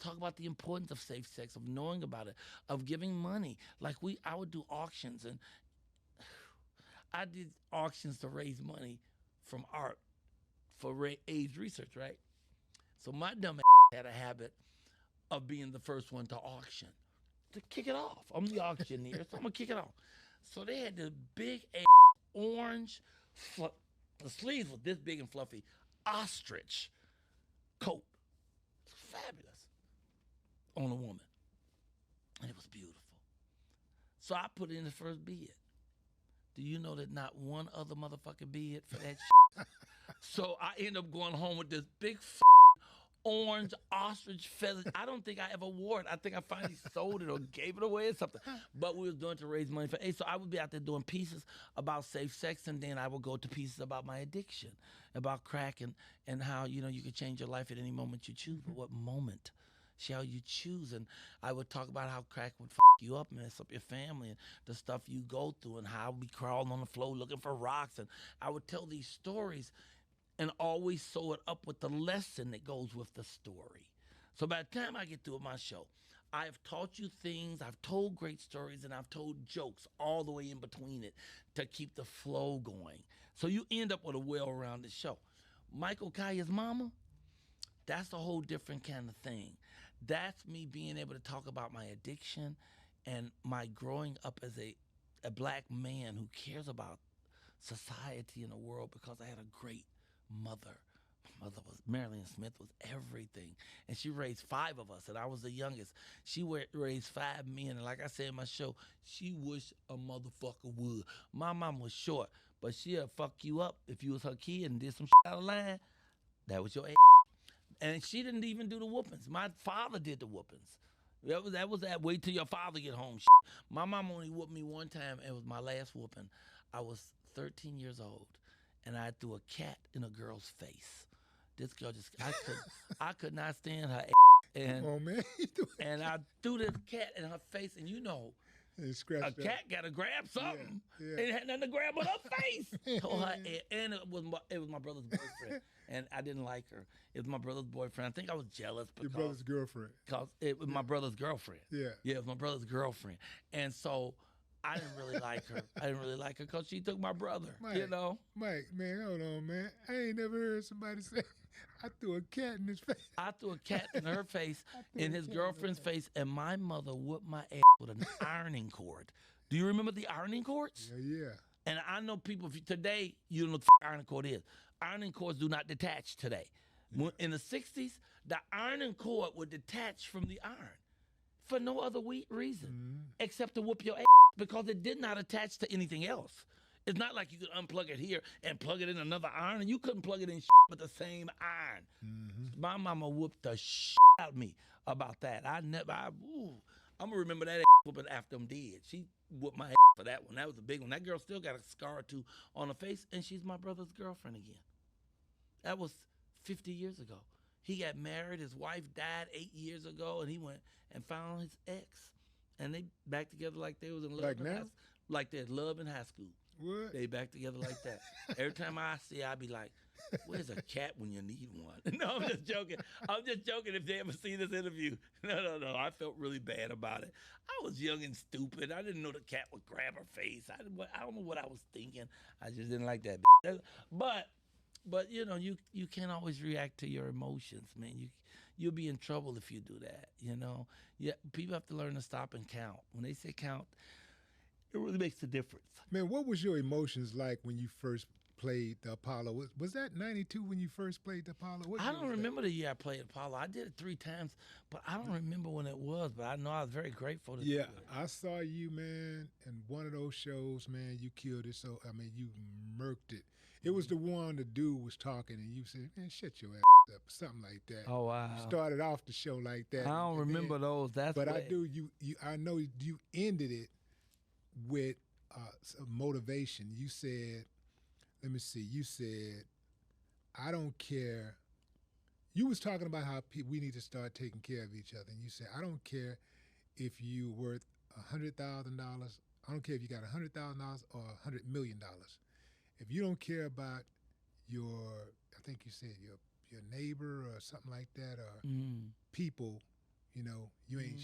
talk about the importance of safe sex, of knowing about it, of giving money. Like I would do auctions, and I did auctions to raise money from art for AIDS research, right? So my dumb ass had a habit of being the first one to auction, to kick it off. I'm the auctioneer, so I'm gonna kick it off. So they had this big ass orange, the sleeves were this big and fluffy, ostrich coat. It's fabulous on a woman, and it was beautiful. So I put in the first bid. Do you know that not one other motherfucker bid for that shit? So I end up going home with this big orange ostrich feather. I don't think I ever wore it. I think I finally sold it or gave it away or something. But we was doing it to raise money for AIDS. So I would be out there doing pieces about safe sex, and then I would go to pieces about my addiction, about crack, and how, you could change your life at any moment you choose. But what moment shall you choose? And I would talk about how crack would you up, mess up your family, and the stuff you go through, and how we crawled on the floor looking for rocks. And I would tell these stories and always sew it up with the lesson that goes with the story. So by the time I get through with my show, I've taught you things, I've told great stories, and I've told jokes all the way in between it to keep the flow going. So you end up with a well-rounded show. Michael Colliar's mama, that's a whole different kind of thing. That's me being able to talk about my addiction and my growing up as a black man who cares about society and the world, because I had a great mother. My mother was, Marilyn Smith was everything. And she raised 5 of us, and I was the youngest. She raised 5 men, and like I said in my show, she wished a motherfucker would. My mom was short, but she'll fuck you up if you was her kid and did some shit out of line. That was your ass. And she didn't even do the whoopings. My father did the whoopings. That was that wait till your father get home shit. My mom only whooped me one time, and it was my last whooping. I was 13 years old, and I threw a cat in a girl's face. This girl I could not stand her ass. And, oh, man. and I threw this cat in her face, and a cat got to grab something. Yeah. It had nothing to grab but her face. Tore her head. And it was my brother's boyfriend, and I didn't like her. It was my brother's boyfriend. I think I was jealous because your brother's girlfriend. Because it was my brother's girlfriend. Yeah, it was my brother's girlfriend, and so I didn't really like her. I didn't really like her because she took my brother. Mike, Mike, man, hold on, man. I ain't never heard somebody say, I threw a cat in his face. I threw a cat in her face, in his girlfriend's face, and my mother whooped my ass with an ironing cord. Do you remember the ironing cords? Yeah. And I know people, today, you don't know what the ironing cord is. Ironing cords do not detach today. Yeah. In the 60s, the ironing cord would detach from the iron for no other reason except to whoop your ass, because it did not attach to anything else. It's not like you could unplug it here and plug it in another iron, and you couldn't plug it in with the same iron. My mama whooped the out of me about that. I'm going to remember that whooping after I'm dead. She whooped my ass for that one. That was a big one. That girl still got a scar or 2 on her face, and she's my brother's girlfriend again. That was 50 years ago. He got married. His wife died 8 years ago, and he went and found his ex. And they back together like they was in love. Like now? Like they're love in high school. What? They back together like that. Every time I see her, I be like, where's a cat when you need one? No, I'm just joking. I'm just joking if they ever see this interview. No. I felt really bad about it. I was young and stupid. I didn't know the cat would grab her face. I don't know what I was thinking. I just didn't like that. But you can't always react to your emotions, man. You'll be in trouble if you do that. Yeah, people have to learn to stop and count. When they say count, it really makes a difference. Man, what was your emotions like when you first played the Apollo? Was that 92 when you first played the Apollo? I don't remember the year I played Apollo. I did it 3 times, but I don't remember when it was. But I know I was very grateful to do it. I saw you, man, in one of those shows, man. You killed it. So, you murked it. It was the one the dude was talking, and you said, man, shut your ass up, something like that. Oh, wow. You started off the show like that. I don't remember those. I know you ended it with some motivation. You said, let me see, you said, I don't care. You was talking about how we need to start taking care of each other. And you said, I don't care if you worth $100,000. I don't care if you got $100,000 or $100 million. If you don't care about I think you said your neighbor or something like that, or people, You know, you ain't